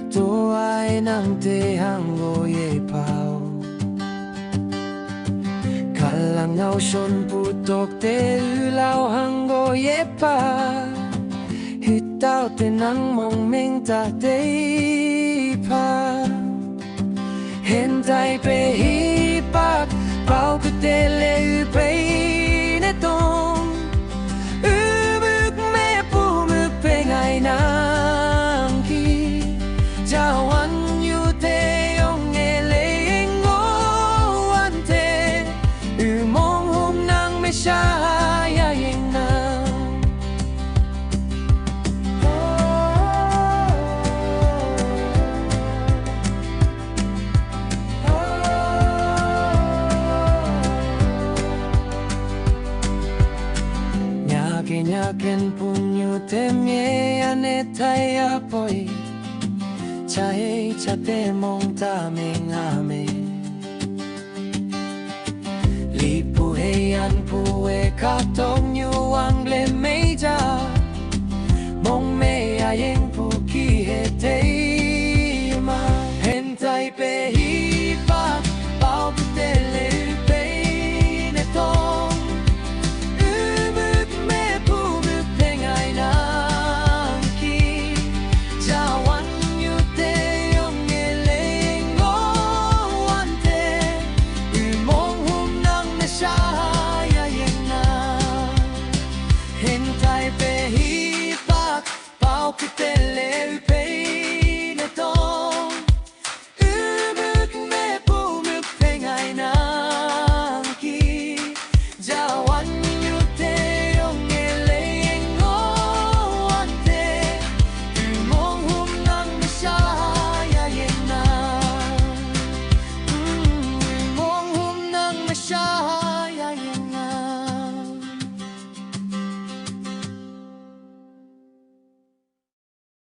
Ito ay nang tehanggo ye pao Kalangaw son putok te ulaw hanggo ye pa Hitaw te nang mong ming ta te pa Hentay pe hipak Pao ku te le upay ne tong Ubuk me pumuk pe ngay nang ki Jawan yu te yong e le ngo wan te Umong hum nang me sha ya yeng nang Nyaken punyo te mie ane tai apoi Chahe chate mong ta ming ame Lipu heian pu e katong yu ang le meja Mong me ayeng pu ki he te